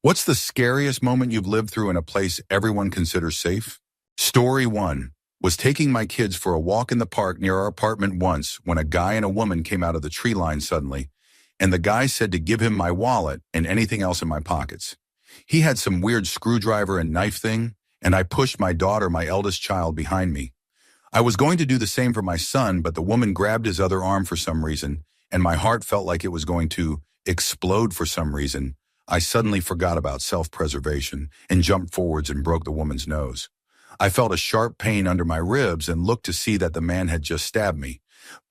What's the scariest moment you've lived through in a place everyone considers safe? Story 1. Was taking my kids for a walk in the park near our apartment once when a guy and a woman came out of the tree line suddenly, and the guy said to give him my wallet and anything else in my pockets. He had some weird screwdriver and knife thing, and I pushed my daughter, my eldest child, behind me. I was going to do the same for my son, but the woman grabbed his other arm for some reason, and my heart felt like it was going to explode for some reason. I suddenly forgot about self-preservation and jumped forwards and broke the woman's nose. I felt a sharp pain under my ribs and looked to see that the man had just stabbed me.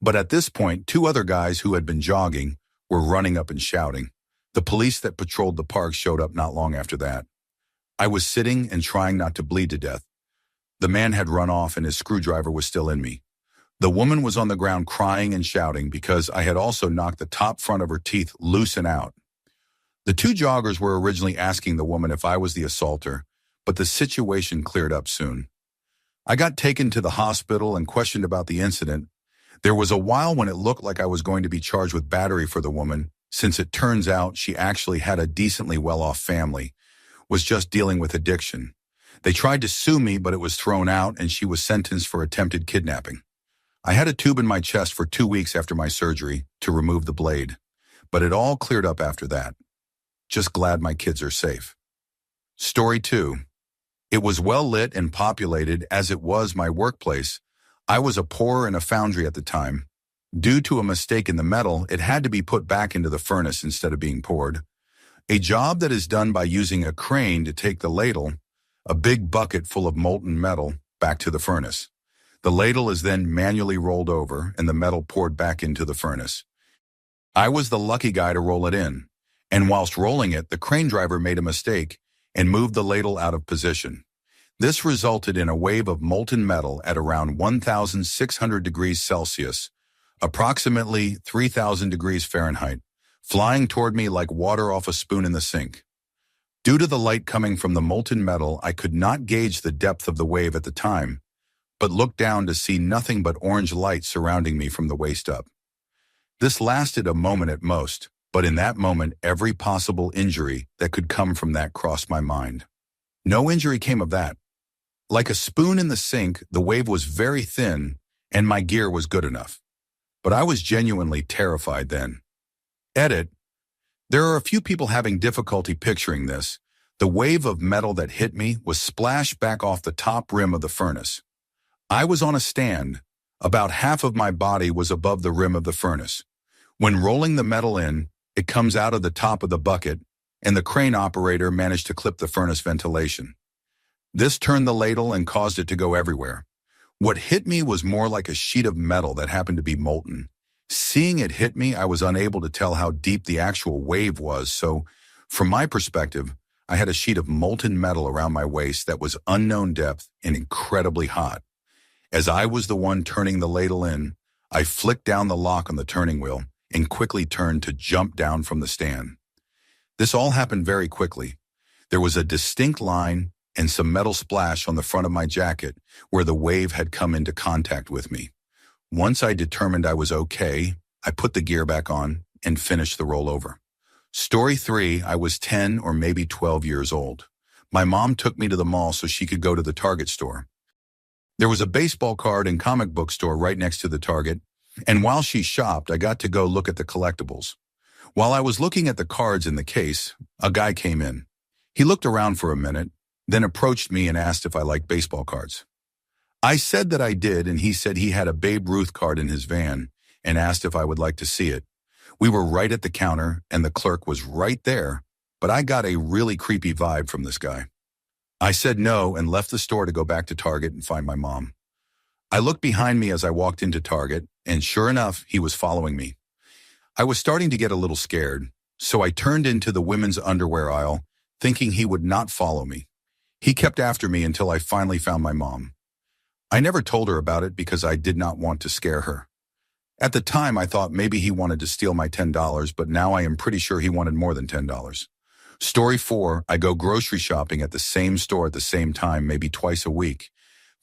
But at this point, 2 other guys who had been jogging were running up and shouting. The police that patrolled the park showed up not long after that. I was sitting and trying not to bleed to death. The man had run off and his screwdriver was still in me. The woman was on the ground crying and shouting because I had also knocked the top front of her teeth loose and out. The 2 joggers were originally asking the woman if I was the assaulter, but the situation cleared up soon. I got taken to the hospital and questioned about the incident. There was a while when it looked like I was going to be charged with battery for the woman, since it turns out she actually had a decently well-off family, was just dealing with addiction. They tried to sue me, but it was thrown out and she was sentenced for attempted kidnapping. I had a tube in my chest for 2 weeks after my surgery to remove the blade, but it all cleared up after that. Just glad my kids are safe. Story 2. It was well lit and populated as it was my workplace. I was a pourer in a foundry at the time. Due to a mistake in the metal, it had to be put back into the furnace instead of being poured. A job that is done by using a crane to take the ladle, a big bucket full of molten metal, back to the furnace. The ladle is then manually rolled over and the metal poured back into the furnace. I was the lucky guy to roll it in. And whilst rolling it, the crane driver made a mistake and moved the ladle out of position. This resulted in a wave of molten metal at around 1,600 degrees Celsius, approximately 3,000 degrees Fahrenheit, flying toward me like water off a spoon in the sink. Due to the light coming from the molten metal, I could not gauge the depth of the wave at the time, but looked down to see nothing but orange light surrounding me from the waist up. This lasted a moment at most. But in that moment, every possible injury that could come from that crossed my mind. No injury came of that. Like a spoon in the sink, the wave was very thin, and my gear was good enough. But I was genuinely terrified then. Edit. There are a few people having difficulty picturing this. The wave of metal that hit me was splashed back off the top rim of the furnace. I was on a stand. About half of my body was above the rim of the furnace. When rolling the metal in, it comes out of the top of the bucket, and the crane operator managed to clip the furnace ventilation. This turned the ladle and caused it to go everywhere. What hit me was more like a sheet of metal that happened to be molten. Seeing it hit me, I was unable to tell how deep the actual wave was, so from my perspective, I had a sheet of molten metal around my waist that was unknown depth and incredibly hot. As I was the one turning the ladle in, I flicked down the lock on the turning wheel and quickly turned to jump down from the stand. This all happened very quickly. There was a distinct line and some metal splash on the front of my jacket where the wave had come into contact with me. Once I determined I was okay, I put the gear back on and finished the rollover. Story 3, I was 10 or maybe 12 years old. My mom took me to the mall so she could go to the Target store. There was a baseball card and comic book store right next to the Target, and while she shopped, I got to go look at the collectibles. While I was looking at the cards in the case, a guy came in. He looked around for a minute, then approached me and asked if I liked baseball cards. I said that I did, and he said he had a Babe Ruth card in his van and asked if I would like to see it. We were right at the counter, and the clerk was right there, but I got a really creepy vibe from this guy. I said no and left the store to go back to Target and find my mom. I looked behind me as I walked into Target, and sure enough, he was following me. I was starting to get a little scared, so I turned into the women's underwear aisle, thinking he would not follow me. He kept after me until I finally found my mom. I never told her about it because I did not want to scare her. At the time, I thought maybe he wanted to steal my $10, but now I am pretty sure he wanted more than $10. Story 4, I go grocery shopping at the same store at the same time, maybe twice a week.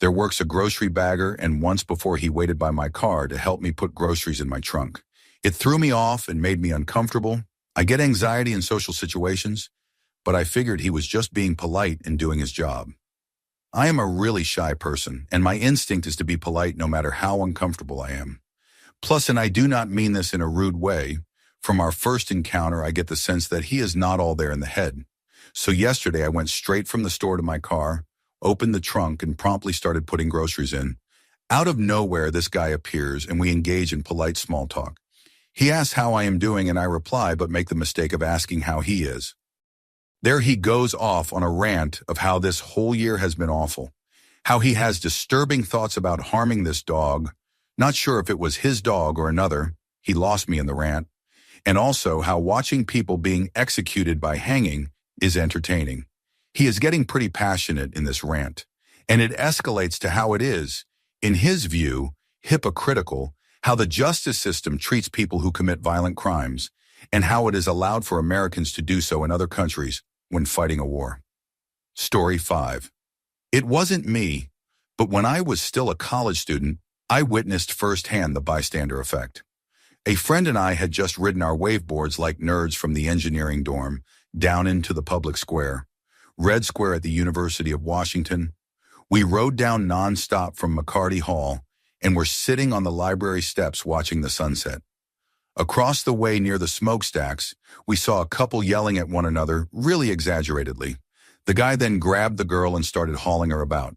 There works a grocery bagger, and once before he waited by my car to help me put groceries in my trunk. It threw me off and made me uncomfortable. I get anxiety in social situations, but I figured he was just being polite and doing his job. I am a really shy person, and my instinct is to be polite no matter how uncomfortable I am. Plus, and I do not mean this in a rude way, from our first encounter I get the sense that he is not all there in the head. So yesterday I went straight from the store to my car, opened the trunk, and promptly started putting groceries in. Out of nowhere, this guy appears, and we engage in polite small talk. He asks how I am doing, and I reply, but make the mistake of asking how he is. There he goes off on a rant of how this whole year has been awful, how he has disturbing thoughts about harming this dog, not sure if it was his dog or another, he lost me in the rant, and also how watching people being executed by hanging is entertaining. He is getting pretty passionate in this rant, and it escalates to how it is, in his view, hypocritical, how the justice system treats people who commit violent crimes, and how it is allowed for Americans to do so in other countries when fighting a war. Story 5. It wasn't me, but when I was still a college student, I witnessed firsthand the bystander effect. A friend and I had just ridden our waveboards like nerds from the engineering dorm down into the public square, Red Square at the University of Washington. We rode down nonstop from McCarty Hall and were sitting on the library steps watching the sunset. Across the way near the smokestacks, we saw a couple yelling at one another really exaggeratedly. The guy then grabbed the girl and started hauling her about.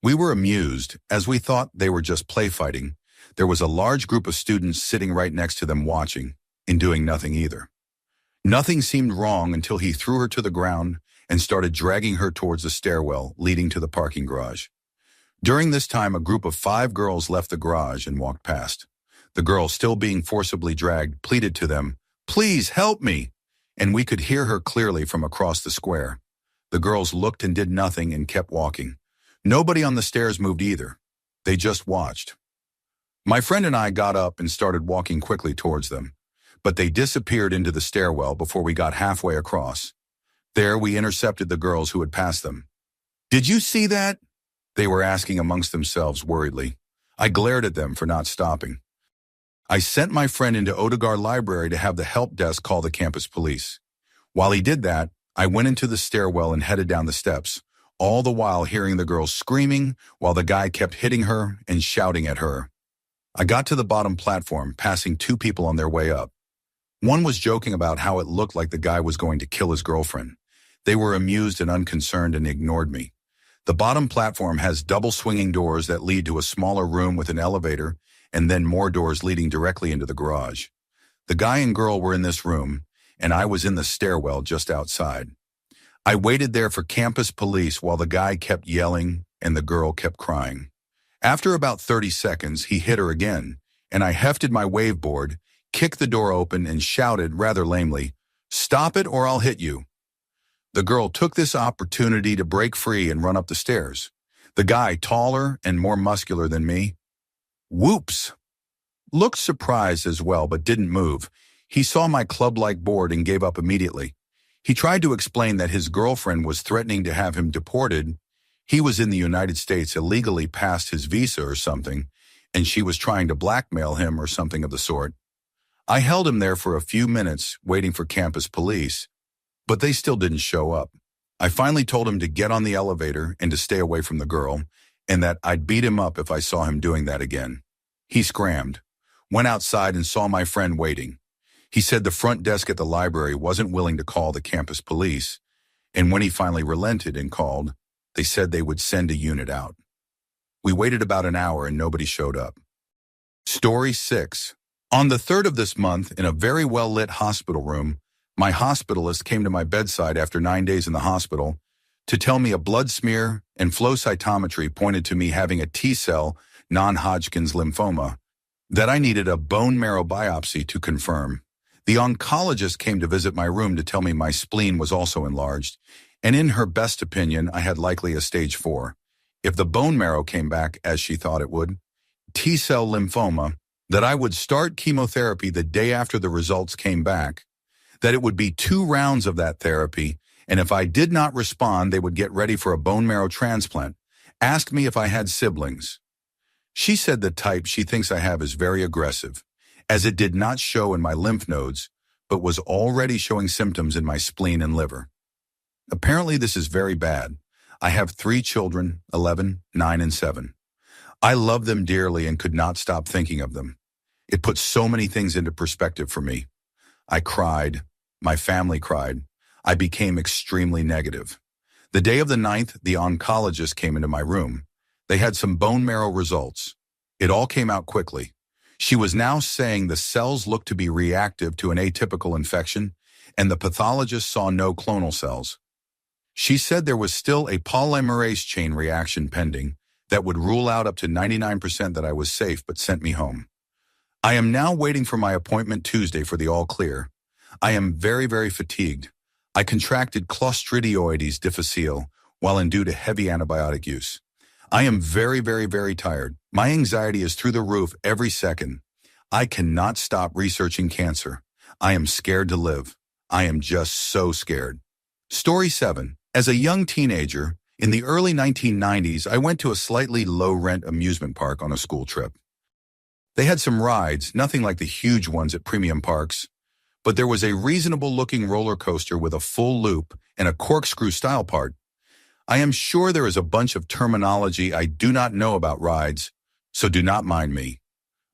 We were amused, as we thought they were just play fighting. There was a large group of students sitting right next to them watching, and doing nothing either. Nothing seemed wrong until he threw her to the ground and started dragging her towards the stairwell leading to the parking garage. During this time, a group of 5 girls left the garage and walked past. The girl, still being forcibly dragged, pleaded to them, "Please help me," and we could hear her clearly from across the square. The girls looked and did nothing and kept walking. Nobody on the stairs moved either. They just watched. My friend and I got up and started walking quickly towards them, but they disappeared into the stairwell before we got halfway across. There we intercepted the girls who had passed them. "Did you see that?" they were asking amongst themselves worriedly. I glared at them for not stopping. I sent my friend into Odegaard Library to have the help desk call the campus police. While he did that, I went into the stairwell and headed down the steps, all the while hearing the girl screaming while the guy kept hitting her and shouting at her. I got to the bottom platform, passing 2 people on their way up. One was joking about how it looked like the guy was going to kill his girlfriend. They were amused and unconcerned and ignored me. The bottom platform has double swinging doors that lead to a smaller room with an elevator and then more doors leading directly into the garage. The guy and girl were in this room, and I was in the stairwell just outside. I waited there for campus police while the guy kept yelling and the girl kept crying. After about 30 seconds, he hit her again, and I hefted my waveboard, kicked the door open, and shouted rather lamely, "Stop it or I'll hit you." The girl took this opportunity to break free and run up the stairs. The guy, taller and more muscular than me, whoops, looked surprised as well but didn't move. He saw my club-like board and gave up immediately. He tried to explain that his girlfriend was threatening to have him deported. He was in the United States illegally past his visa or something, and she was trying to blackmail him or something of the sort. I held him there for a few minutes waiting for campus police, but they still didn't show up. I finally told him to get on the elevator and to stay away from the girl, and that I'd beat him up if I saw him doing that again. He scrammed, went outside and saw my friend waiting. He said the front desk at the library wasn't willing to call the campus police, and when he finally relented and called, they said they would send a unit out. We waited about an hour and nobody showed up. Story 6. On the 3rd of this month, in a very well-lit hospital room, my hospitalist came to my bedside after 9 days in the hospital to tell me a blood smear and flow cytometry pointed to me having a T-cell non-Hodgkin's lymphoma, that I needed a bone marrow biopsy to confirm. The oncologist came to visit my room to tell me my spleen was also enlarged, and in her best opinion, I had likely a stage 4. If the bone marrow came back as she thought it would, T-cell lymphoma, that I would start chemotherapy the day after the results came back, that it would be 2 rounds of that therapy, and if I did not respond, they would get ready for a bone marrow transplant, asked me if I had siblings. She said the type she thinks I have is very aggressive, as it did not show in my lymph nodes, but was already showing symptoms in my spleen and liver. Apparently this is very bad. I have 3 children, 11, 9, and 7. I love them dearly and could not stop thinking of them. It put so many things into perspective for me. I cried. My family cried. I became extremely negative. The day of the 9th, the oncologist came into my room. They had some bone marrow results. It all came out quickly. She was now saying the cells looked to be reactive to an atypical infection, and the pathologist saw no clonal cells. She said there was still a polymerase chain reaction pending that would rule out up to 99% that I was safe, but sent me home. I am now waiting for my appointment Tuesday for the all clear. I am very, very fatigued. I contracted Clostridioides difficile while in due to heavy antibiotic use. I am very, very, very tired. My anxiety is through the roof every second. I cannot stop researching cancer. I am scared to live. I am just so scared. Story 7. As a young teenager, in the early 1990s, I went to a slightly low-rent amusement park on a school trip. They had some rides, nothing like the huge ones at premium parks, but there was a reasonable-looking roller coaster with a full loop and a corkscrew-style part. I am sure there is a bunch of terminology I do not know about rides, so do not mind me.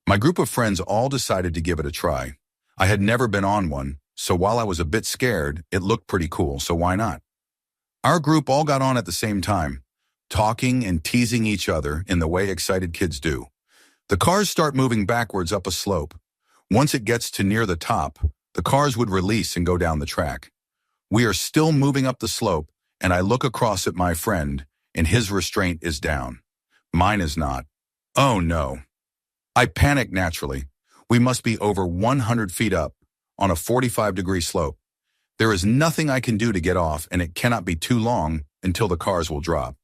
My group of friends all decided to give it a try. I had never been on one, so while I was a bit scared, it looked pretty cool, so why not? Our group all got on at the same time, talking and teasing each other in the way excited kids do. The cars start moving backwards up a slope. Once it gets to near the top, the cars would release and go down the track. We are still moving up the slope, and I look across at my friend, and his restraint is down. Mine is not. Oh no. I panic naturally. We must be over 100 feet up, on a 45-degree slope. There is nothing I can do to get off, and it cannot be too long until the cars will drop.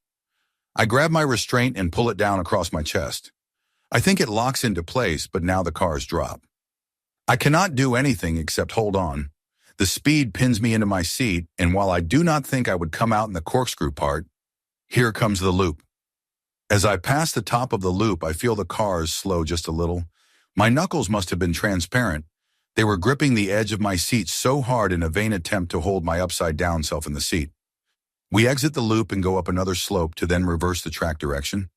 I grab my restraint and pull it down across my chest. I think it locks into place, but now the cars drop. I cannot do anything except hold on. The speed pins me into my seat, and while I do not think I would come out in the corkscrew part, here comes the loop. As I pass the top of the loop, I feel the cars slow just a little. My knuckles must have been transparent. They were gripping the edge of my seat so hard in a vain attempt to hold my upside-down self in the seat. We exit the loop and go up another slope to then reverse the track direction.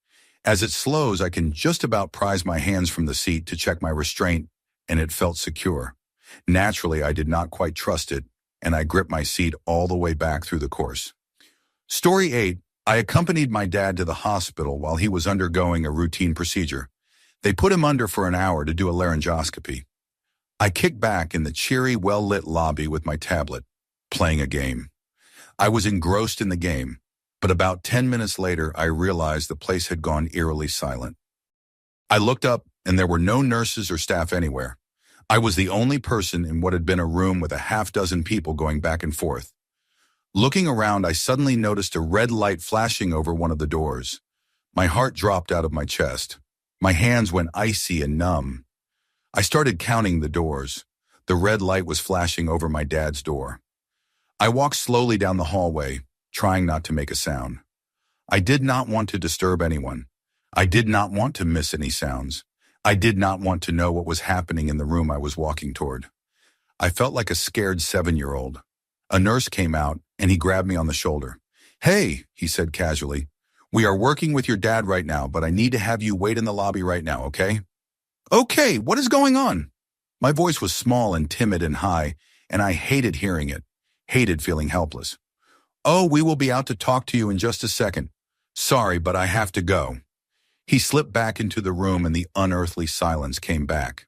As it slows, I can just about prise my hands from the seat to check my restraint, and it felt secure. Naturally, I did not quite trust it, and I gripped my seat all the way back through the course. Story 8. I accompanied my dad to the hospital while he was undergoing a routine procedure. They put him under for an hour to do a laryngoscopy. I kicked back in the cheery, well-lit lobby with my tablet, playing a game. I was engrossed in the game, but about 10 minutes later, I realized the place had gone eerily silent. I looked up, and there were no nurses or staff anywhere. I was the only person in what had been a room with a half-dozen people going back and forth. Looking around, I suddenly noticed a red light flashing over one of the doors. My heart dropped out of my chest. My hands went icy and numb. I started counting the doors. The red light was flashing over my dad's door. I walked slowly down the hallway, trying not to make a sound. I did not want to disturb anyone. I did not want to miss any sounds. I did not want to know what was happening in the room I was walking toward. I felt like a scared 7-year-old. A nurse came out, and he grabbed me on the shoulder. "Hey," he said casually, "we are working with your dad right now, but I need to have you wait in the lobby right now, okay?" "Okay, what is going on?" My voice was small and timid and high, and I hated hearing it, hated feeling helpless. "Oh, we will be out to talk to you in just a second. Sorry, but I have to go." He slipped back into the room and the unearthly silence came back.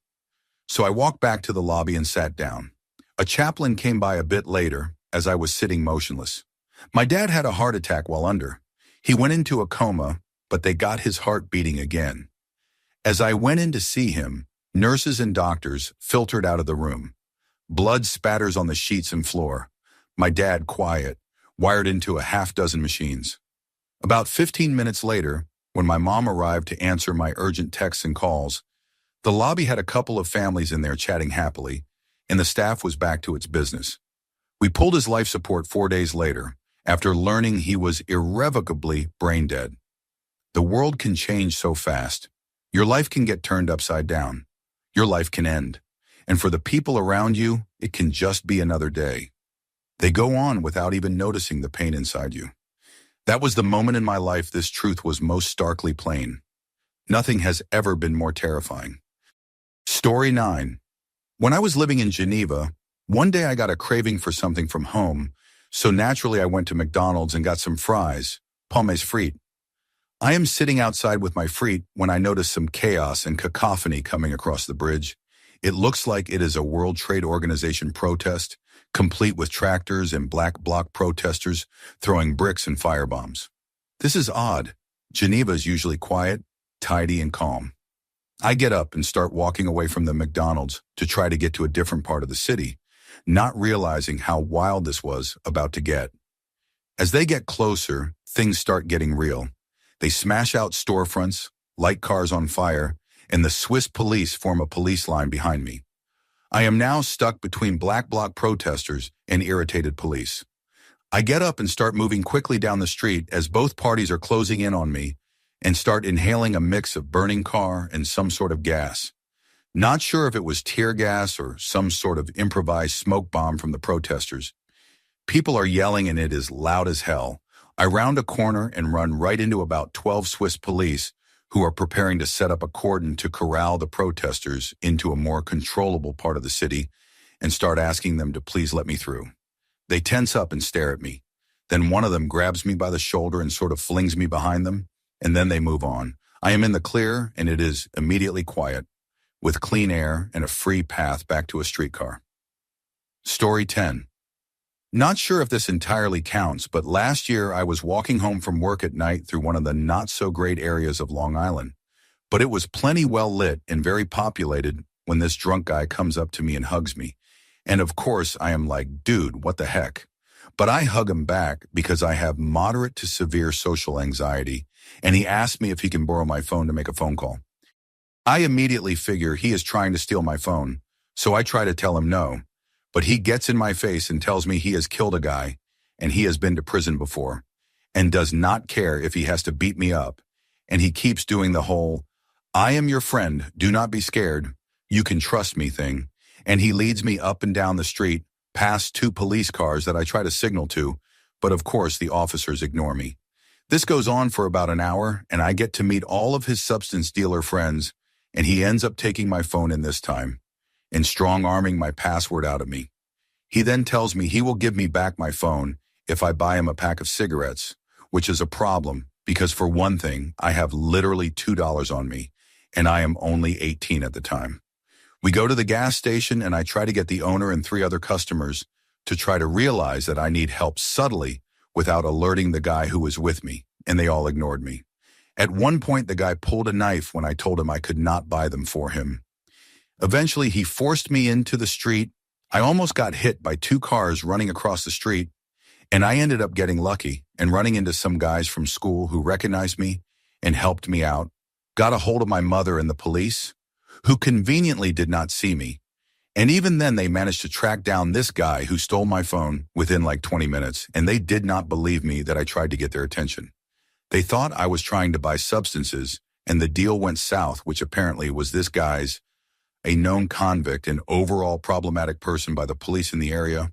So I walked back to the lobby and sat down. A chaplain came by a bit later as I was sitting motionless. My dad had a heart attack while under. He went into a coma, but they got his heart beating again. As I went in to see him, nurses and doctors filtered out of the room. Blood spatters on the sheets and floor. My dad quiet, wired into a half-dozen machines. About 15 minutes later, when my mom arrived to answer my urgent texts and calls, the lobby had a couple of families in there chatting happily, and the staff was back to its business. We pulled his life support 4 days later, after learning he was irrevocably brain dead. The world can change so fast. Your life can get turned upside down. Your life can end. And for the people around you, it can just be another day. They go on without even noticing the pain inside you. That was the moment in my life this truth was most starkly plain. Nothing has ever been more terrifying. Story 9. When I was living in Geneva, one day I got a craving for something from home, so naturally I went to McDonald's and got some fries, pommes frites. I am sitting outside with my frites when I notice some chaos and cacophony coming across the bridge. It looks like it is a World Trade Organization protest, complete with tractors and black bloc protesters throwing bricks and firebombs. This is odd. Geneva is usually quiet, tidy, and calm. I get up and start walking away from the McDonald's to try to get to a different part of the city, not realizing how wild this was about to get. As they get closer, things start getting real. They smash out storefronts, light cars on fire, and the Swiss police form a police line behind me. I am now stuck between black bloc protesters and irritated police. I get up and start moving quickly down the street as both parties are closing in on me and start inhaling a mix of burning car and some sort of gas. Not sure if it was tear gas or some sort of improvised smoke bomb from the protesters. People are yelling and it is loud as hell. I round a corner and run right into about 12 Swiss police who are preparing to set up a cordon to corral the protesters into a more controllable part of the city and start asking them to please let me through. They tense up and stare at me. Then one of them grabs me by the shoulder and sort of flings me behind them, and then they move on. I am in the clear and it is immediately quiet, with clean air and a free path back to a streetcar. Story 10. Not sure if this entirely counts, but last year I was walking home from work at night through one of the not-so-great areas of Long Island. But it was plenty well lit and very populated when this drunk guy comes up to me and hugs me. And of course I am like, dude, what the heck? But I hug him back because I have moderate to severe social anxiety, and he asked me if he can borrow my phone to make a phone call. I immediately figure he is trying to steal my phone, so I try to tell him no. But he gets in my face and tells me he has killed a guy and he has been to prison before and does not care if he has to beat me up. And he keeps doing the whole, I am your friend, do not be scared, you can trust me thing. And he leads me up and down the street, past 2 police cars that I try to signal to, but of course the officers ignore me. This goes on for about an hour and I get to meet all of his substance dealer friends, and he ends up taking my phone in this time and strong-arming my password out of me. He then tells me he will give me back my phone if I buy him a pack of cigarettes, which is a problem because for one thing, I have literally $2 on me, and I am only 18 at the time. We go to the gas station and I try to get the owner and 3 other customers to try to realize that I need help subtly without alerting the guy who was with me, and they all ignored me. At one point, the guy pulled a knife when I told him I could not buy them for him. Eventually, he forced me into the street. I almost got hit by 2 cars running across the street, and I ended up getting lucky and running into some guys from school who recognized me and helped me out, got a hold of my mother and the police, who conveniently did not see me. And even then, they managed to track down this guy who stole my phone within like 20 minutes, and they did not believe me that I tried to get their attention. They thought I was trying to buy substances, and the deal went south, which apparently was this guy's a known convict and overall problematic person by the police in the area,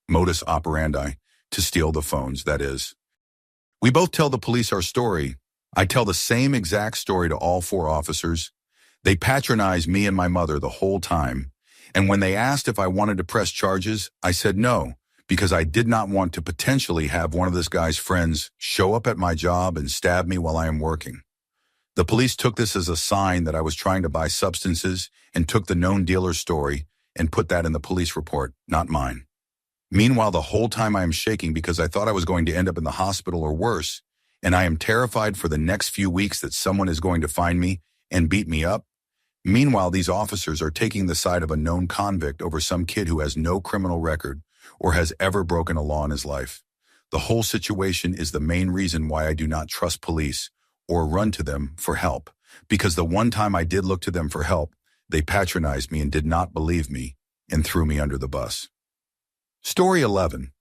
modus operandi, to steal the phones, that is. We both tell the police our story. I tell the same exact story to all 4 officers. They patronized me and my mother the whole time, and when they asked if I wanted to press charges, I said no, because I did not want to potentially have one of this guy's friends show up at my job and stab me while I am working. The police took this as a sign that I was trying to buy substances and took the known dealer's story and put that in the police report, not mine. Meanwhile, the whole time I am shaking because I thought I was going to end up in the hospital or worse, and I am terrified for the next few weeks that someone is going to find me and beat me up. Meanwhile, these officers are taking the side of a known convict over some kid who has no criminal record or has ever broken a law in his life. The whole situation is the main reason why I do not trust police or run to them for help, because the one time I did look to them for help, they patronized me and did not believe me and threw me under the bus. Story 11.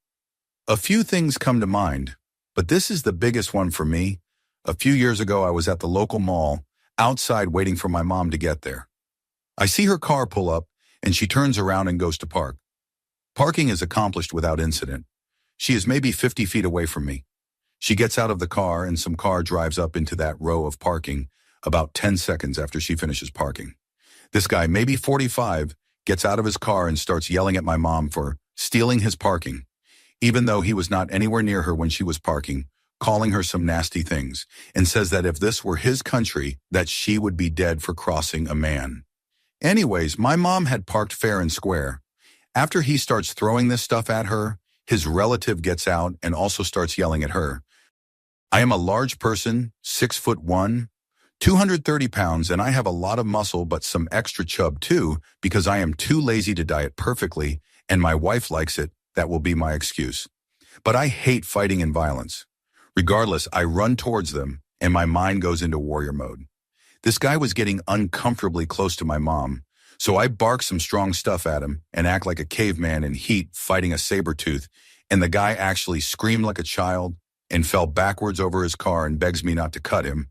A few things come to mind, but this is the biggest one for me. A few years ago, I was at the local mall, outside waiting for my mom to get there. I see her car pull up, and she turns around and goes to park. Parking is accomplished without incident. She is maybe 50 feet away from me. She gets out of the car and some car drives up into that row of parking about 10 seconds after she finishes parking. This guy, maybe 45, gets out of his car and starts yelling at my mom for stealing his parking, even though he was not anywhere near her when she was parking, calling her some nasty things, and says that if this were his country, that she would be dead for crossing a man. Anyways, my mom had parked fair and square. After he starts throwing this stuff at her, his relative gets out and also starts yelling at her. I am a large person, 6'1", 230 pounds, and I have a lot of muscle but some extra chub too because I am too lazy to diet perfectly and my wife likes it. That will be my excuse. But I hate fighting and violence. Regardless, I run towards them and my mind goes into warrior mode. This guy was getting uncomfortably close to my mom, so I bark some strong stuff at him and act like a caveman in heat fighting a saber-tooth, and the guy actually screamed like a child and fell backwards over his car and begs me not to cut him.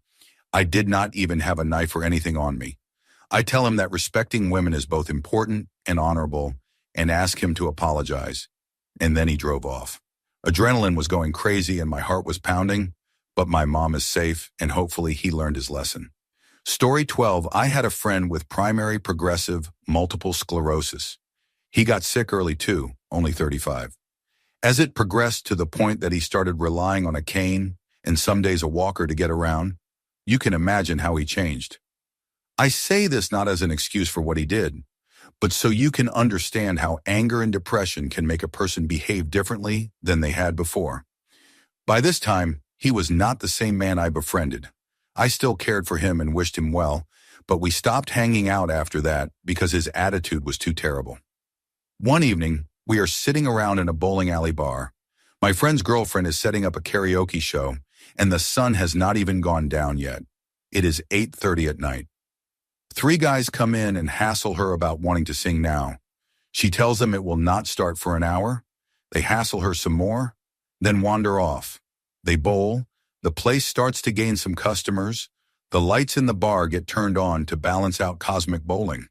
I did not even have a knife or anything on me. I tell him that respecting women is both important and honorable and ask him to apologize. And then he drove off. Adrenaline was going crazy and my heart was pounding, but my mom is safe and hopefully he learned his lesson. Story 12, I had a friend with primary progressive multiple sclerosis. He got sick early too, only 35. As it progressed to the point that he started relying on a cane and some days a walker to get around, you can imagine how he changed. I say this not as an excuse for what he did, but so you can understand how anger and depression can make a person behave differently than they had before. By this time, he was not the same man I befriended. I still cared for him and wished him well, but we stopped hanging out after that because his attitude was too terrible. One evening, we are sitting around in a bowling alley bar. My friend's girlfriend is setting up a karaoke show, and the sun has not even gone down yet. It is 8:30 at night. 3 guys come in and hassle her about wanting to sing now. She tells them it will not start for an hour. They hassle her some more, then wander off. They bowl. The place starts to gain some customers. The lights in the bar get turned on to balance out cosmic bowling.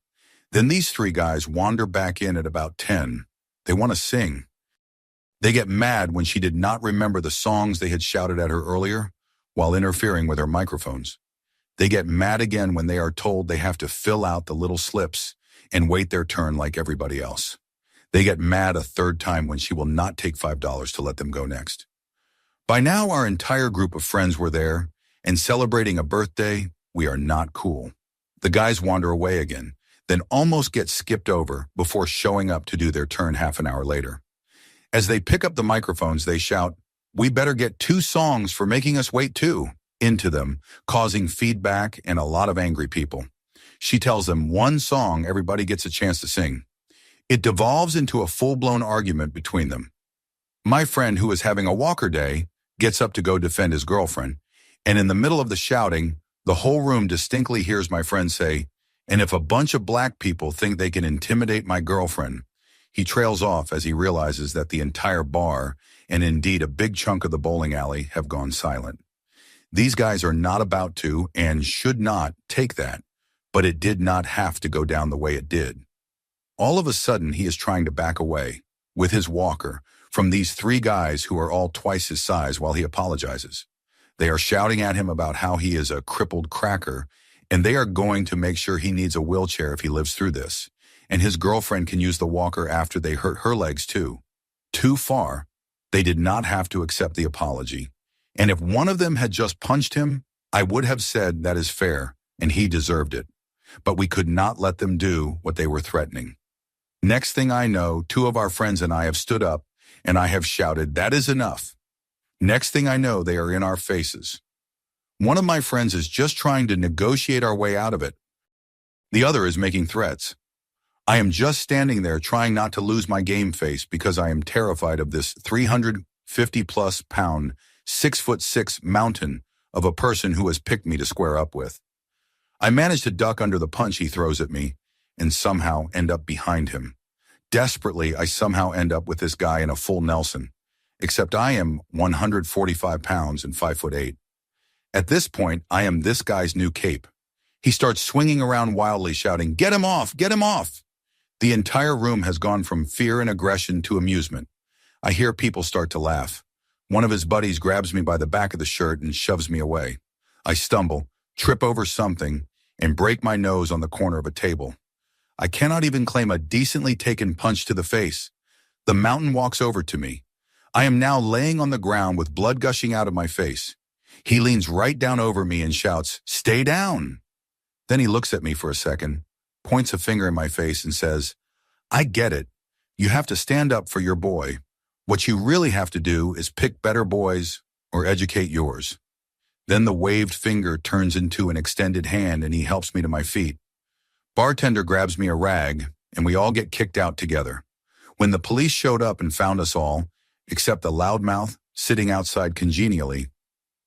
Then these 3 guys wander back in at about 10. They want to sing. They get mad when she did not remember the songs they had shouted at her earlier while interfering with her microphones. They get mad again when they are told they have to fill out the little slips and wait their turn like everybody else. They get mad a 3rd time when she will not take $5 to let them go next. By now, our entire group of friends were there, and celebrating a birthday, we are not cool. The guys wander away again, then almost get skipped over before showing up to do their turn half an hour later. As they pick up the microphones, they shout, "We better get 2 songs for making us wait too," into them, causing feedback and a lot of angry people. She tells them 1 song, everybody gets a chance to sing. It devolves into a full-blown argument between them. My friend, who is having a walker day, gets up to go defend his girlfriend, and in the middle of the shouting, the whole room distinctly hears my friend say, "And if a bunch of black people think they can intimidate my girlfriend," he trails off as he realizes that the entire bar, and indeed a big chunk of the bowling alley, have gone silent. These guys are not about to and should not take that, but it did not have to go down the way it did. All of a sudden, he is trying to back away, with his walker, from these 3 guys who are all twice his size while he apologizes. They are shouting at him about how he is a crippled cracker, and they are going to make sure he needs a wheelchair if he lives through this, and his girlfriend can use the walker after they hurt her legs too. Too far. They did not have to accept the apology. And if one of them had just punched him, I would have said that is fair, and he deserved it. But we could not let them do what they were threatening. Next thing I know, 2 of our friends and I have stood up, and I have shouted, "That is enough." Next thing I know, they are in our faces. One of my friends is just trying to negotiate our way out of it. The other is making threats. I am just standing there trying not to lose my game face because I am terrified of this 350-plus pound, 6'6" mountain of a person who has picked me to square up with. I manage to duck under the punch he throws at me and somehow end up behind him. Desperately, I somehow end up with this guy in a full Nelson, except I am 145 pounds and 5'8". At this point, I am this guy's new cape. He starts swinging around wildly, shouting, "Get him off! Get him off!" The entire room has gone from fear and aggression to amusement. I hear people start to laugh. One of his buddies grabs me by the back of the shirt and shoves me away. I stumble, trip over something, and break my nose on the corner of a table. I cannot even claim a decently taken punch to the face. The mountain walks over to me. I am now laying on the ground with blood gushing out of my face. He leans right down over me and shouts, "Stay down!" Then he looks at me for a second, points a finger in my face and says, "I get it. You have to stand up for your boy. What you really have to do is pick better boys or educate yours." Then the waved finger turns into an extended hand and he helps me to my feet. Bartender grabs me a rag and we all get kicked out together. When the police showed up and found us all, except the loudmouth sitting outside congenially,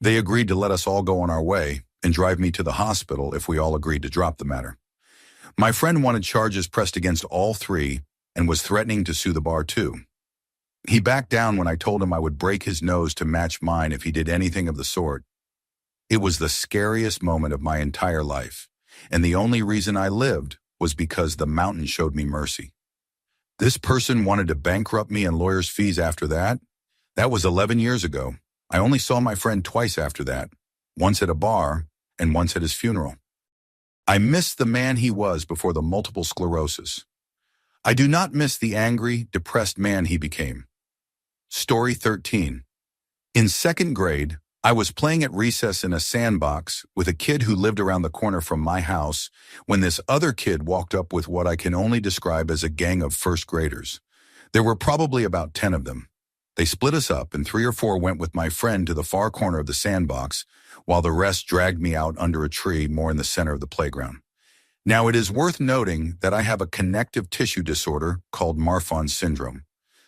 they agreed to let us all go on our way and drive me to the hospital if we all agreed to drop the matter. My friend wanted charges pressed against all three and was threatening to sue the bar too. He backed down when I told him I would break his nose to match mine if he did anything of the sort. It was the scariest moment of my entire life, and the only reason I lived was because the mountain showed me mercy. This person wanted to bankrupt me and lawyer's fees after that. That was 11 years ago. I only saw my friend twice after that, once at a bar and once at his funeral. I missed the man he was before the multiple sclerosis. I do not miss the angry, depressed man he became. Story 13. In second grade, I was playing at recess in a sandbox with a kid who lived around the corner from my house when this other kid walked up with what I can only describe as a gang of first graders. There were probably about 10 of them. They split us up and 3 or 4 went with my friend to the far corner of the sandbox while the rest dragged me out under a tree more in the center of the playground. Now, it is worth noting that I have a connective tissue disorder called Marfan syndrome.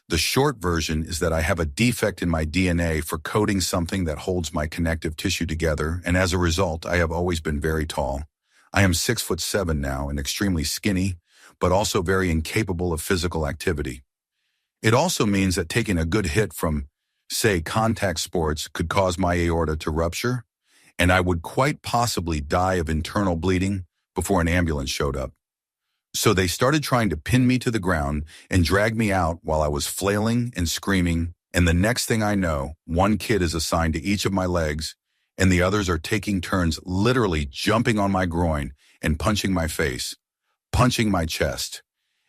The short version is that I have a defect in my DNA for coding something that holds my connective tissue together, and as a result, I have always been very tall. I am 6'7" now and extremely skinny, but also very incapable of physical activity. It also means that taking a good hit from, say, contact sports could cause my aorta to rupture, and I would quite possibly die of internal bleeding before an ambulance showed up. So they started trying to pin me to the ground and drag me out while I was flailing and screaming, and the next thing I know, one kid is assigned to each of my legs, and the others are taking turns literally jumping on my groin and punching my face, punching my chest.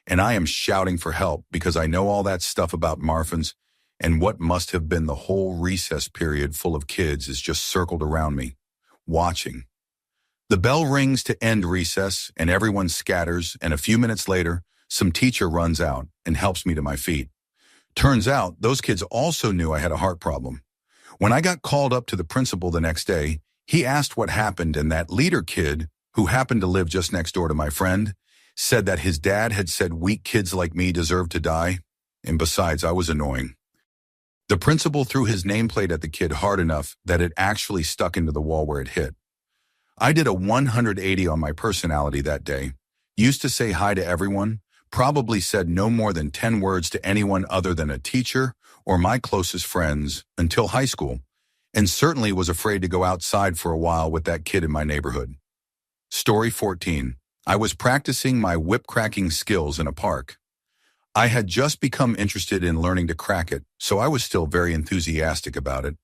And I am shouting for help because I know all that stuff about Marfans, and what must have been the whole recess period full of kids is just circled around me, watching. The bell rings to end recess and everyone scatters, and a few minutes later, some teacher runs out and helps me to my feet. Turns out those kids also knew I had a heart problem. When I got called up to the principal the next day, he asked what happened, and that leader kid, who happened to live just next door to my friend, said that his dad had said weak kids like me deserved to die, and besides, I was annoying. The principal threw his nameplate at the kid hard enough that it actually stuck into the wall where it hit. I did a 180 on my personality that day, used to say hi to everyone, probably said no more than 10 words to anyone other than a teacher or my closest friends until high school, and certainly was afraid to go outside for a while with that kid in my neighborhood. Story 14. I was practicing my whip cracking skills in a park. I had just become interested in learning to crack it, so I was still very enthusiastic about it.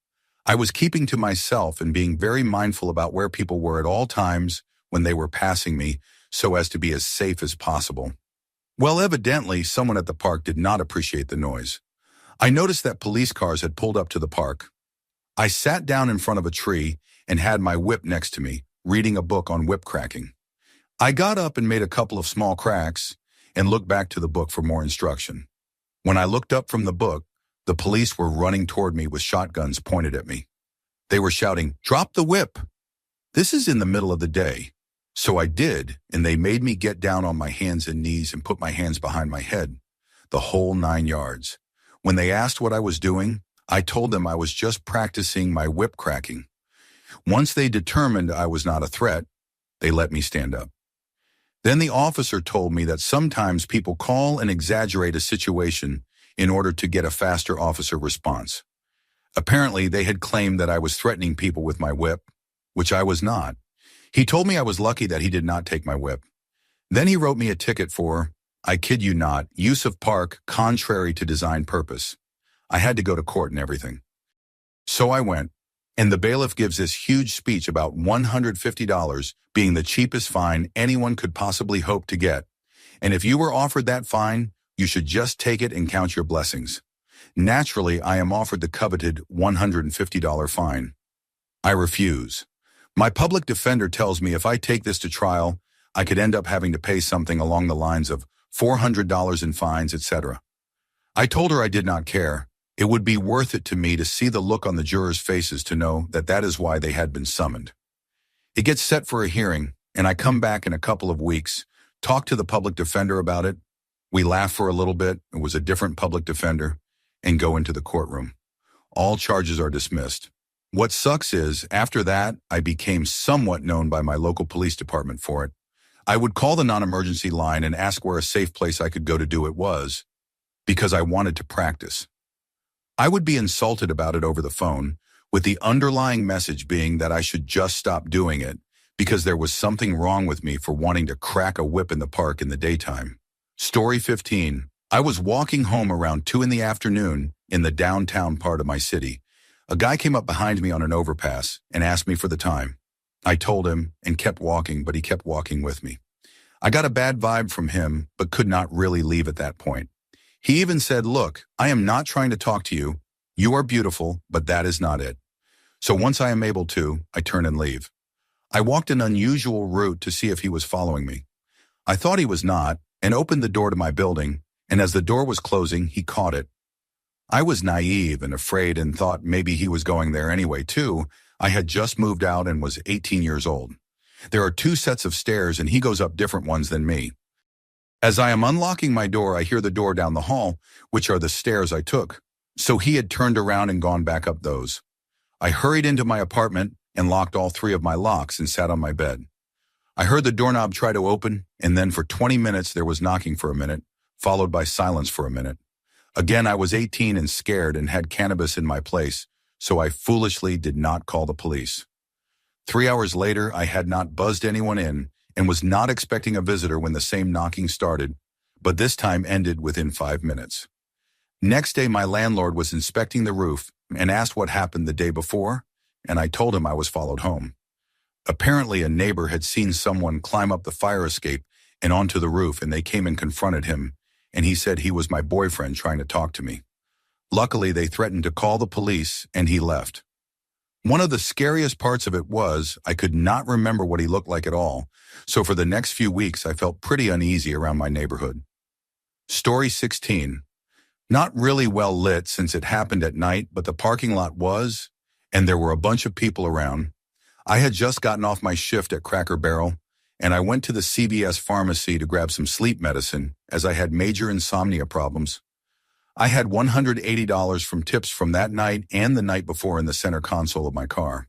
I was keeping to myself and being very mindful about where people were at all times when they were passing me so as to be as safe as possible. Well, evidently, someone at the park did not appreciate the noise. I noticed that police cars had pulled up to the park. I sat down in front of a tree and had my whip next to me, reading a book on whip cracking. I got up and made a couple of small cracks and looked back to the book for more instruction. When I looked up from the book, the police were running toward me with shotguns pointed at me. They were shouting, "Drop the whip!" This is in the middle of the day. So I did, and they made me get down on my hands and knees and put my hands behind my head. The whole 9 yards. When they asked what I was doing, I told them I was just practicing my whip cracking. Once they determined I was not a threat, they let me stand up. Then the officer told me that sometimes people call and exaggerate a situation in order to get a faster officer response. Apparently, they had claimed that I was threatening people with my whip, which I was not. He told me I was lucky that he did not take my whip. Then he wrote me a ticket for, I kid you not, use of park contrary to design purpose. I had to go to court and everything. So I went, and the bailiff gives this huge speech about $150 being the cheapest fine anyone could possibly hope to get. And if you were offered that fine, you should just take it and count your blessings. Naturally, I am offered the coveted $150 fine. I refuse. My public defender tells me if I take this to trial, I could end up having to pay something along the lines of $400 in fines, etc. I told her I did not care. It would be worth it to me to see the look on the jurors' faces to know that that is why they had been summoned. It gets set for a hearing, and I come back in a couple of weeks, talk to the public defender about it. We laugh for a little bit, it was a different public defender, and go into the courtroom. All charges are dismissed. What sucks is, after that, I became somewhat known by my local police department for it. I would call the non-emergency line and ask where a safe place I could go to do it was, because I wanted to practice. I would be insulted about it over the phone, with the underlying message being that I should just stop doing it because there was something wrong with me for wanting to crack a whip in the park in the daytime. Story 15. I was walking home around 2 in the afternoon in the downtown part of my city. A guy came up behind me on an overpass and asked me for the time. I told him and kept walking, but he kept walking with me. I got a bad vibe from him, but could not really leave at that point. He even said, "Look, I am not trying to talk to you. You are beautiful, but that is not it." So once I am able to, I turn and leave. I walked an unusual route to see if he was following me. I thought he was not, and opened the door to my building, and as the door was closing, he caught it. I was naive and afraid and thought maybe he was going there anyway too. I had just moved out and was 18 years old. There are 2 sets of stairs and he goes up different ones than me. As I am unlocking my door, I hear the door down the hall, which are the stairs I took. So he had turned around and gone back up those. I hurried into my apartment and locked all 3 of my locks and sat on my bed. I heard the doorknob try to open, and then for 20 minutes there was knocking for a minute, followed by silence for a minute. Again, I was 18 and scared and had cannabis in my place, so I foolishly did not call the police. 3 hours later, I had not buzzed anyone in and was not expecting a visitor when the same knocking started, but this time ended within 5 minutes. Next day, my landlord was inspecting the roof and asked what happened the day before, and I told him I was followed home. Apparently, a neighbor had seen someone climb up the fire escape and onto the roof, and they came and confronted him, and he said he was my boyfriend trying to talk to me. Luckily, they threatened to call the police, and he left. One of the scariest parts of it was I could not remember what he looked like at all, so for the next few weeks I felt pretty uneasy around my neighborhood. Story 16. Not really well lit since it happened at night, but the parking lot was, and there were a bunch of people around. I had just gotten off my shift at Cracker Barrel, and I went to the CVS pharmacy to grab some sleep medicine as I had major insomnia problems. I had $180 from tips from that night and the night before in the center console of my car.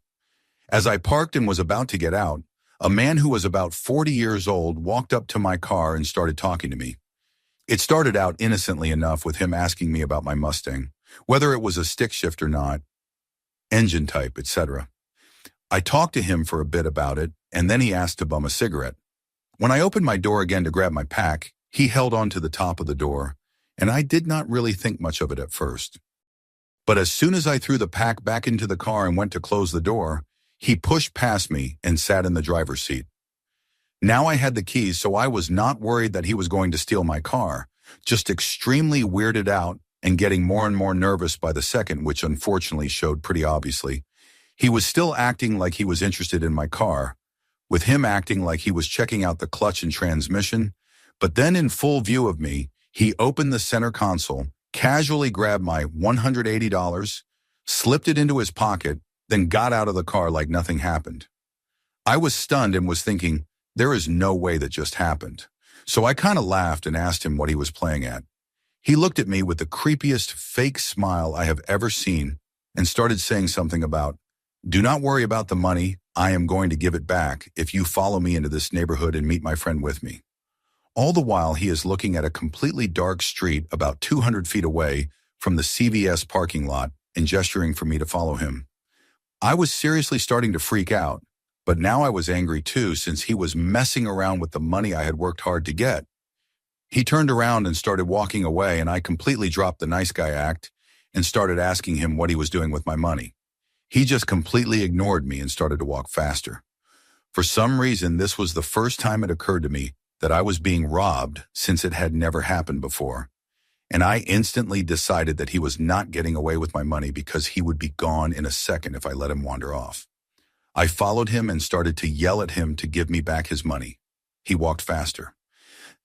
As I parked and was about to get out, a man who was about 40 years old walked up to my car and started talking to me. It started out innocently enough with him asking me about my Mustang, whether it was a stick shift or not, engine type, etc. I talked to him for a bit about it, and then he asked to bum a cigarette. When I opened my door again to grab my pack, he held on to the top of the door, and I did not really think much of it at first. But as soon as I threw the pack back into the car and went to close the door, he pushed past me and sat in the driver's seat. Now I had the keys, so I was not worried that he was going to steal my car, just extremely weirded out and getting more and more nervous by the second, which unfortunately showed pretty obviously. He was still acting like he was interested in my car, with him acting like he was checking out the clutch and transmission, but then in full view of me, he opened the center console, casually grabbed my $180, slipped it into his pocket, then got out of the car like nothing happened. I was stunned and was thinking, there is no way that just happened. So I kind of laughed and asked him what he was playing at. He looked at me with the creepiest fake smile I have ever seen and started saying something about, "Do not worry about the money. I am going to give it back if you follow me into this neighborhood and meet my friend with me." All the while, he is looking at a completely dark street about 200 feet away from the CVS parking lot and gesturing for me to follow him. I was seriously starting to freak out, but now I was angry too since he was messing around with the money I had worked hard to get. He turned around and started walking away, and I completely dropped the nice guy act and started asking him what he was doing with my money. He just completely ignored me and started to walk faster. For some reason, this was the first time it occurred to me that I was being robbed, since it had never happened before. And I instantly decided that he was not getting away with my money because he would be gone in a second if I let him wander off. I followed him and started to yell at him to give me back his money. He walked faster.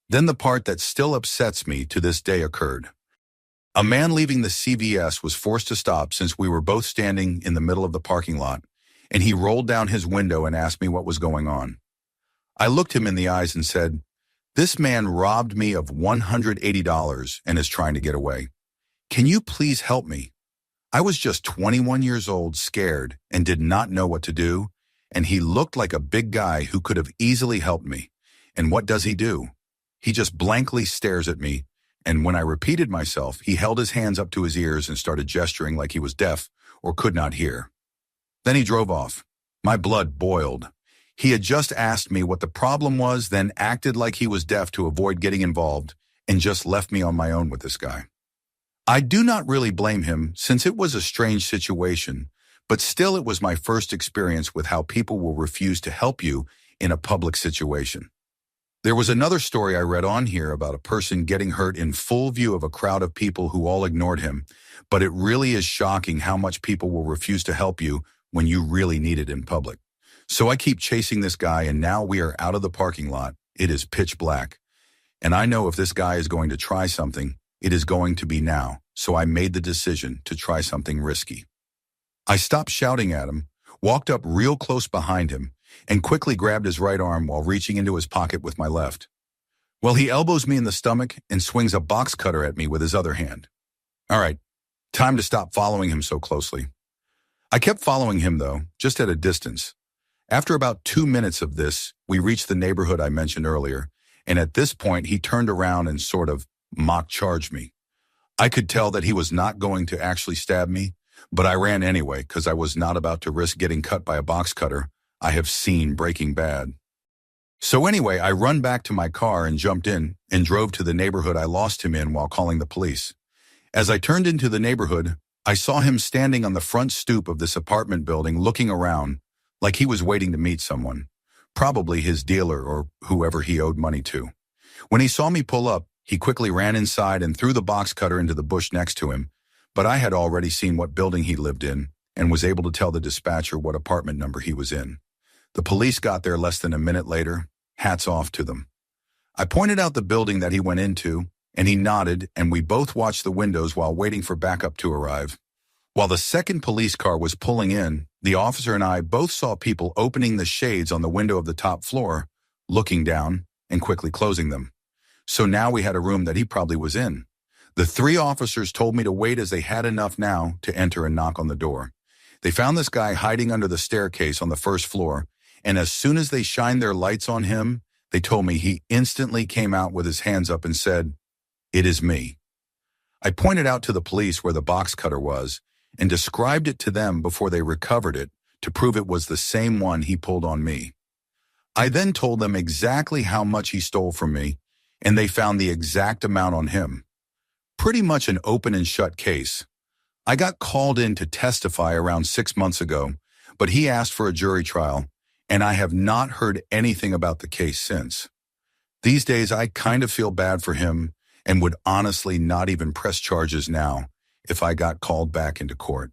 Then the part that still upsets me to this day occurred. A man leaving the CVS was forced to stop since we were both standing in the middle of the parking lot, and he rolled down his window and asked me what was going on. I looked him in the eyes and said, "This man robbed me of $180 and is trying to get away. Can you please help me?" I was just 21 years old, scared, and did not know what to do, and he looked like a big guy who could have easily helped me. And what does he do? He just blankly stares at me, and when I repeated myself, he held his hands up to his ears and started gesturing like he was deaf or could not hear. Then he drove off. My blood boiled. He had just asked me what the problem was, then acted like he was deaf to avoid getting involved, and just left me on my own with this guy. I do not really blame him, since it was a strange situation, but still it was my first experience with how people will refuse to help you in a public situation. There was another story I read on here about a person getting hurt in full view of a crowd of people who all ignored him, but it really is shocking how much people will refuse to help you when you really need it in public. So I keep chasing this guy, and now we are out of the parking lot. It is pitch black. And I know if this guy is going to try something, it is going to be now, so I made the decision to try something risky. I stopped shouting at him, walked up real close behind him, and quickly grabbed his right arm while reaching into his pocket with my left. Well, he elbows me in the stomach and swings a box cutter at me with his other hand. All right, time to stop following him so closely. I kept following him, though, just at a distance. After about 2 minutes of this, we reached the neighborhood I mentioned earlier, and at this point he turned around and sort of mock charged me. I could tell that he was not going to actually stab me, but I ran anyway because I was not about to risk getting cut by a box cutter. I have seen Breaking Bad. So anyway, I run back to my car and jumped in and drove to the neighborhood I lost him in while calling the police. As I turned into the neighborhood, I saw him standing on the front stoop of this apartment building looking around like he was waiting to meet someone, probably his dealer or whoever he owed money to. When he saw me pull up, he quickly ran inside and threw the box cutter into the bush next to him, but I had already seen what building he lived in and was able to tell the dispatcher what apartment number he was in. The police got there less than a minute later. Hats off to them. I pointed out the building that he went into, and he nodded, and we both watched the windows while waiting for backup to arrive. While the second police car was pulling in, the officer and I both saw people opening the shades on the window of the top floor, looking down, and quickly closing them. So now we had a room that he probably was in. The 3 officers told me to wait as they had enough now to enter and knock on the door. They found this guy hiding under the staircase on the first floor, and as soon as they shined their lights on him, they told me he instantly came out with his hands up and said, "It is me." I pointed out to the police where the box cutter was and described it to them before they recovered it to prove it was the same one he pulled on me. I then told them exactly how much he stole from me, and they found the exact amount on him. Pretty much an open and shut case. I got called in to testify around 6 months ago, but he asked for a jury trial, and I have not heard anything about the case since. These days, I kind of feel bad for him and would honestly not even press charges now if I got called back into court.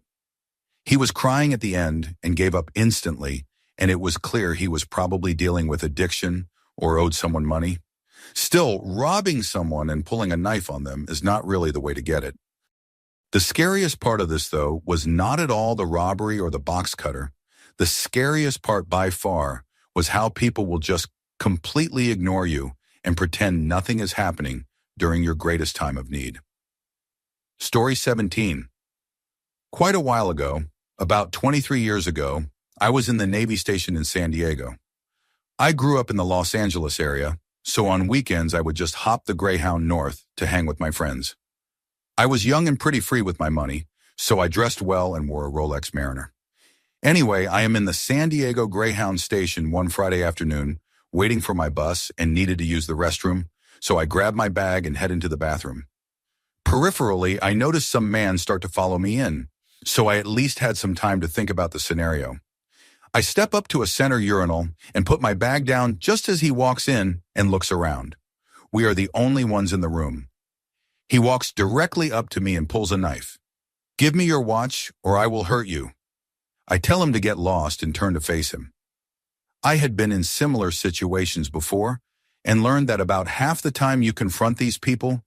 He was crying at the end and gave up instantly, and it was clear he was probably dealing with addiction or owed someone money. Still, robbing someone and pulling a knife on them is not really the way to get it. The scariest part of this, though, was not at all the robbery or the box cutter. The scariest part by far was how people will just completely ignore you and pretend nothing is happening during your greatest time of need. Story 17. Quite a while ago, about 23 years ago, I was in the Navy station in San Diego. I grew up in the Los Angeles area, so on weekends I would just hop the Greyhound north to hang with my friends. I was young and pretty free with my money, so I dressed well and wore a Rolex Mariner. Anyway, I am in the San Diego Greyhound station one Friday afternoon, waiting for my bus and needed to use the restroom, so I grab my bag and head into the bathroom. Peripherally, I noticed some man start to follow me in, so I at least had some time to think about the scenario. I step up to a center urinal and put my bag down just as he walks in and looks around. We are the only ones in the room. He walks directly up to me and pulls a knife. "Give me your watch or I will hurt you." I tell him to get lost and turn to face him. I had been in similar situations before and learned that about half the time you confront these people,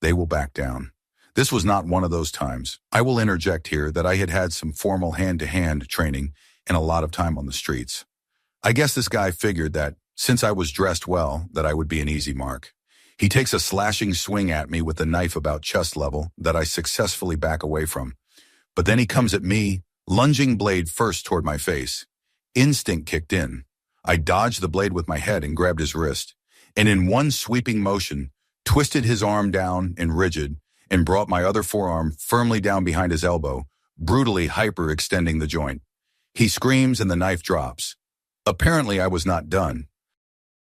they will back down. This was not one of those times. I will interject here that I had had some formal hand-to-hand training and a lot of time on the streets. I guess this guy figured that, since I was dressed well, that I would be an easy mark. He takes a slashing swing at me with a knife about chest level that I successfully back away from. But then he comes at me, lunging blade first toward my face. Instinct kicked in. I dodged the blade with my head and grabbed his wrist, and in one sweeping motion, twisted his arm down and rigid, and brought my other forearm firmly down behind his elbow, brutally hyperextending the joint. He screams and the knife drops. Apparently, I was not done.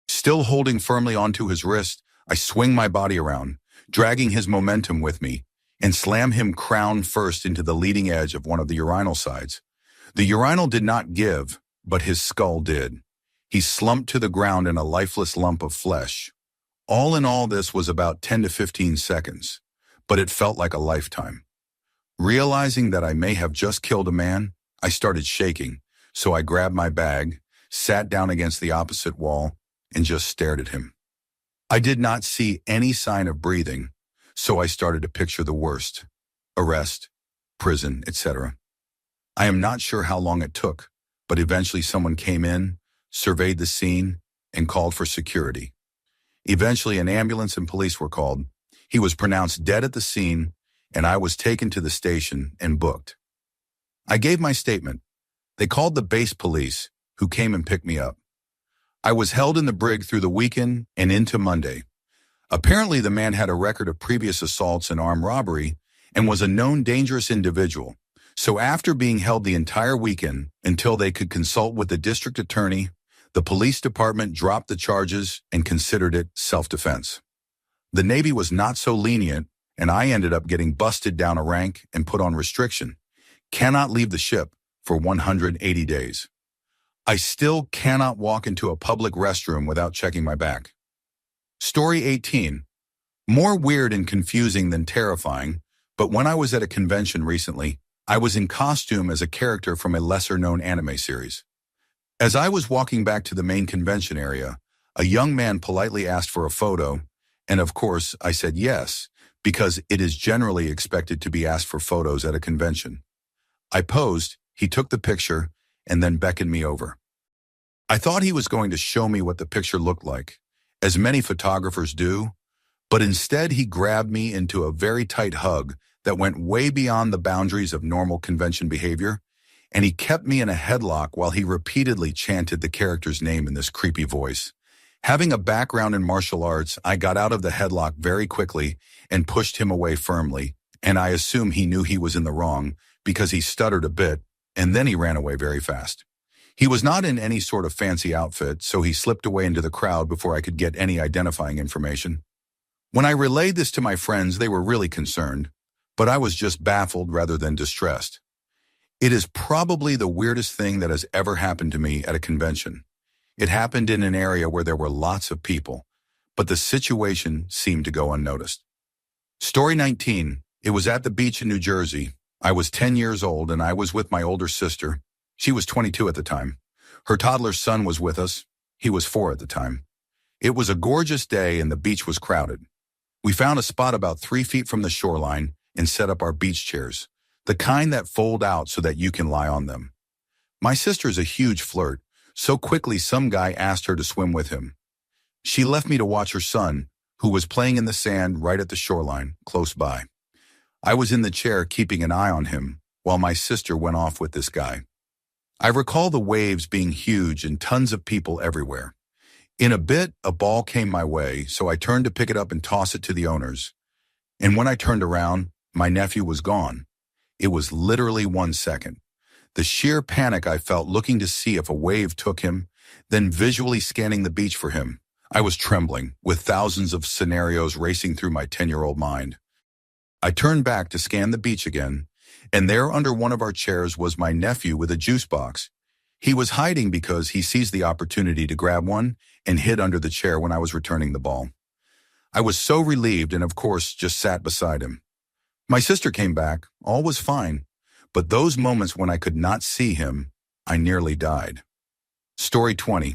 Still holding firmly onto his wrist, I swing my body around, dragging his momentum with me, and slam him crown first into the leading edge of one of the urinal sides. The urinal did not give, but his skull did. He slumped to the ground in a lifeless lump of flesh. All in all, this was about 10 to 15 seconds, but it felt like a lifetime. Realizing that I may have just killed a man, I started shaking, so I grabbed my bag, sat down against the opposite wall, and just stared at him. I did not see any sign of breathing, so I started to picture the worst: arrest, prison, etc. I am not sure how long it took, but eventually someone came in, surveyed the scene, and called for security. Eventually, an ambulance and police were called. He was pronounced dead at the scene, and I was taken to the station and booked. I gave my statement. They called the base police, who came and picked me up. I was held in the brig through the weekend and into Monday. Apparently, the man had a record of previous assaults and armed robbery and was a known dangerous individual. So after being held the entire weekend until they could consult with the district attorney, the police department dropped the charges and considered it self-defense. The Navy was not so lenient, and I ended up getting busted down a rank and put on restriction. Cannot leave the ship for 180 days. I still cannot walk into a public restroom without checking my back. Story 18. More weird and confusing than terrifying, but when I was at a convention recently, I was in costume as a character from a lesser-known anime series. As I was walking back to the main convention area, a young man politely asked for a photo, and of course I said yes, because it is generally expected to be asked for photos at a convention. I posed, he took the picture, and then beckoned me over. I thought he was going to show me what the picture looked like, as many photographers do, but instead he grabbed me into a very tight hug that went way beyond the boundaries of normal convention behavior, and he kept me in a headlock while he repeatedly chanted the character's name in this creepy voice. Having a background in martial arts, I got out of the headlock very quickly and pushed him away firmly, and I assume he knew he was in the wrong because he stuttered a bit, and then he ran away very fast. He was not in any sort of fancy outfit, so he slipped away into the crowd before I could get any identifying information. When I relayed this to my friends, they were really concerned, but I was just baffled rather than distressed. It is probably the weirdest thing that has ever happened to me at a convention. It happened in an area where there were lots of people, but the situation seemed to go unnoticed. Story 19. It was at the beach in New Jersey. I was 10 years old and I was with my older sister. She was 22 at the time. Her toddler son was with us. He was 4 at the time. It was a gorgeous day and the beach was crowded. We found a spot about 3 feet from the shoreline and set up our beach chairs, the kind that fold out so that you can lie on them. My sister's a huge flirt, so quickly some guy asked her to swim with him. She left me to watch her son, who was playing in the sand right at the shoreline, close by. I was in the chair keeping an eye on him, while my sister went off with this guy. I recall the waves being huge and tons of people everywhere. In a bit, a ball came my way, so I turned to pick it up and toss it to the owners. And when I turned around, my nephew was gone. It was literally 1 second. The sheer panic I felt looking to see if a wave took him, then visually scanning the beach for him. I was trembling, with thousands of scenarios racing through my 10-year-old mind. I turned back to scan the beach again, and there under one of our chairs was my nephew with a juice box. He was hiding because he seized the opportunity to grab one and hid under the chair when I was returning the ball. I was so relieved and of course just sat beside him. My sister came back, all was fine, but those moments when I could not see him, I nearly died. Story 20.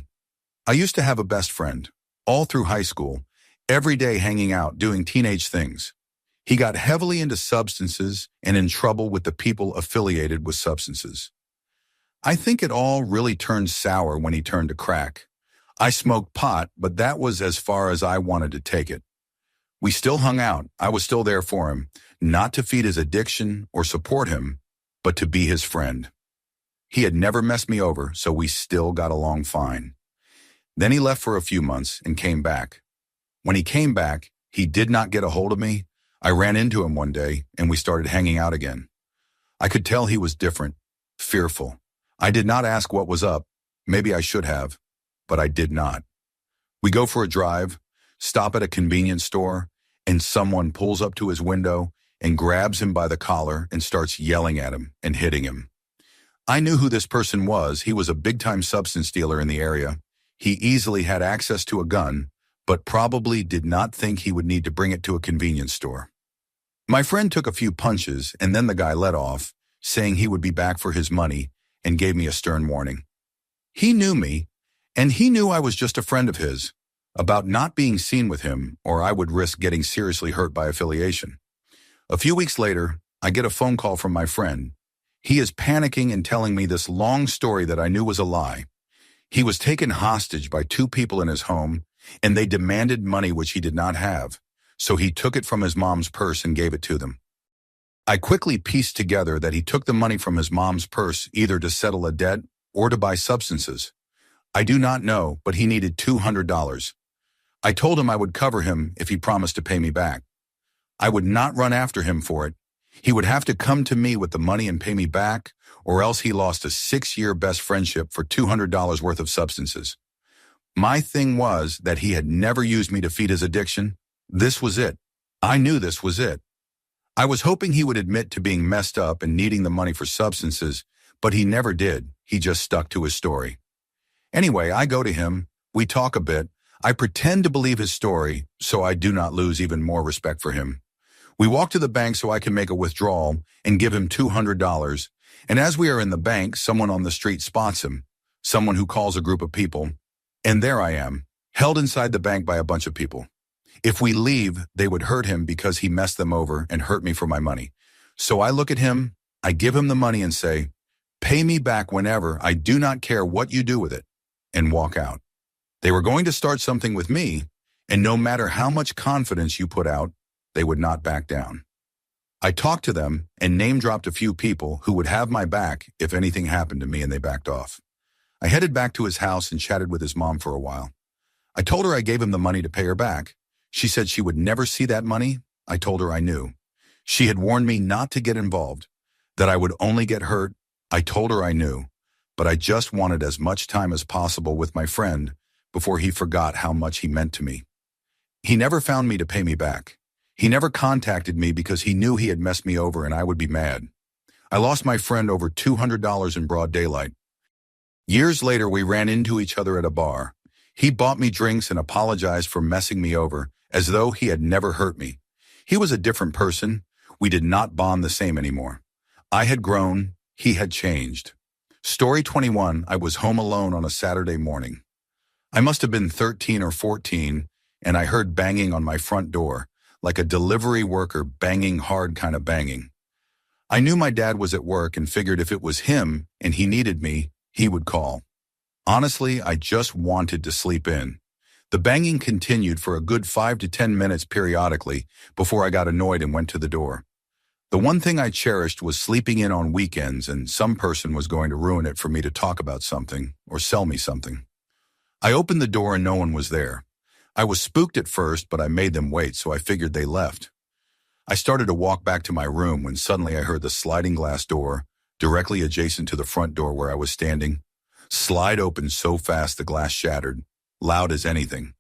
I used to have a best friend, all through high school, every day hanging out doing teenage things. He got heavily into substances and in trouble with the people affiliated with substances. I think it all really turned sour when he turned to crack. I smoked pot, but that was as far as I wanted to take it. We still hung out. I was still there for him, not to feed his addiction or support him, but to be his friend. He had never messed me over, so we still got along fine. Then he left for a few months and came back. When he came back, he did not get a hold of me. I ran into him one day and we started hanging out again. I could tell he was different, fearful. I did not ask what was up. Maybe I should have, but I did not. We go for a drive, stop at a convenience store, and someone pulls up to his window and grabs him by the collar and starts yelling at him and hitting him. I knew who this person was. He was a big-time substance dealer in the area. He easily had access to a gun, but probably did not think he would need to bring it to a convenience store. My friend took a few punches and then the guy let off, saying he would be back for his money and gave me a stern warning. He knew me, and he knew I was just a friend of his, about not being seen with him or I would risk getting seriously hurt by affiliation. A few weeks later, I get a phone call from my friend. He is panicking and telling me this long story that I knew was a lie. He was taken hostage by two people in his home, and they demanded money which he did not have, so he took it from his mom's purse and gave it to them. I quickly pieced together that he took the money from his mom's purse either to settle a debt or to buy substances. I do not know, but he needed $200. I told him I would cover him if he promised to pay me back. I would not run after him for it. He would have to come to me with the money and pay me back, or else he lost a 6-year best friendship for $200 worth of substances. My thing was that he had never used me to feed his addiction. This was it. I knew this was it. I was hoping he would admit to being messed up and needing the money for substances, but he never did. He just stuck to his story. Anyway, I go to him, we talk a bit, I pretend to believe his story so I do not lose even more respect for him. We walk to the bank so I can make a withdrawal and give him $200, and as we are in the bank, someone on the street spots him, someone who calls a group of people, and there I am, held inside the bank by a bunch of people. If we leave, they would hurt him because he messed them over and hurt me for my money. So I look at him, I give him the money and say, "Pay me back whenever, I do not care what you do with it," and walk out. They were going to start something with me, and no matter how much confidence you put out, they would not back down. I talked to them and name-dropped a few people who would have my back if anything happened to me, and they backed off. I headed back to his house and chatted with his mom for a while. I told her I gave him the money to pay her back. She said she would never see that money. I told her I knew. She had warned me not to get involved, that I would only get hurt. I told her I knew, but I just wanted as much time as possible with my friend before he forgot how much he meant to me. He never found me to pay me back. He never contacted me because he knew he had messed me over and I would be mad. I lost my friend over $200 in broad daylight. Years later, we ran into each other at a bar. He bought me drinks and apologized for messing me over, as though he had never hurt me. He was a different person. We did not bond the same anymore. I had grown. He had changed. Story 21. I was home alone on a Saturday morning. I must have been 13 or 14, and I heard banging on my front door, like a delivery worker banging hard kind of banging. I knew my dad was at work and figured if it was him and he needed me, he would call. Honestly, I just wanted to sleep in. The banging continued for a good 5 to 10 minutes periodically before I got annoyed and went to the door. The one thing I cherished was sleeping in on weekends, and some person was going to ruin it for me to talk about something or sell me something. I opened the door and no one was there. I was spooked at first, but I made them wait, so I figured they left. I started to walk back to my room when suddenly I heard the sliding glass door, directly adjacent to the front door where I was standing, slide open so fast the glass shattered, loud as anything.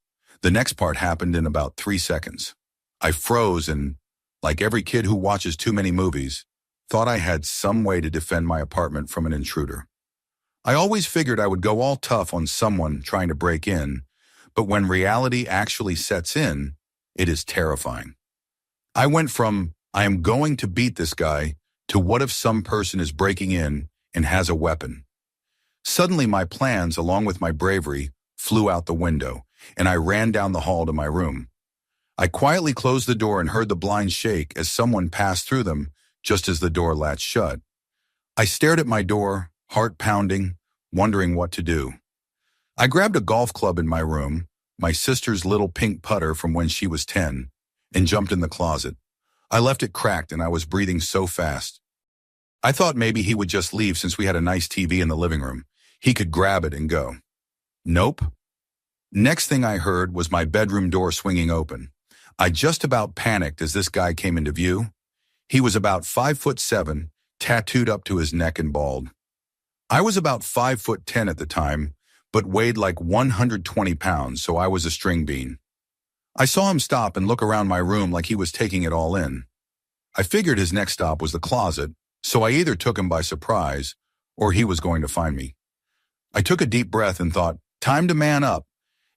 The next part happened in about 3 seconds. I froze and, like every kid who watches too many movies, thought I had some way to defend my apartment from an intruder. I always figured I would go all tough on someone trying to break in, but when reality actually sets in, it is terrifying. I went from, I am going to beat this guy, to what if some person is breaking in and has a weapon? Suddenly my plans, along with my bravery, flew out the window, and I ran down the hall to my room. I quietly closed the door and heard the blinds shake as someone passed through them just as the door latched shut. I stared at my door, heart pounding, wondering what to do. I grabbed a golf club in my room, my sister's little pink putter from when she was 10, and jumped in the closet. I left it cracked and I was breathing so fast. I thought maybe he would just leave since we had a nice TV in the living room. He could grab it and go. Nope. Next thing I heard was my bedroom door swinging open. I just about panicked as this guy came into view. He was about 5'7", tattooed up to his neck and bald. I was about 5'10" at the time, but weighed like 120 pounds, so I was a string bean. I saw him stop and look around my room like he was taking it all in. I figured his next stop was the closet, so I either took him by surprise or he was going to find me. I took a deep breath and thought, time to man up,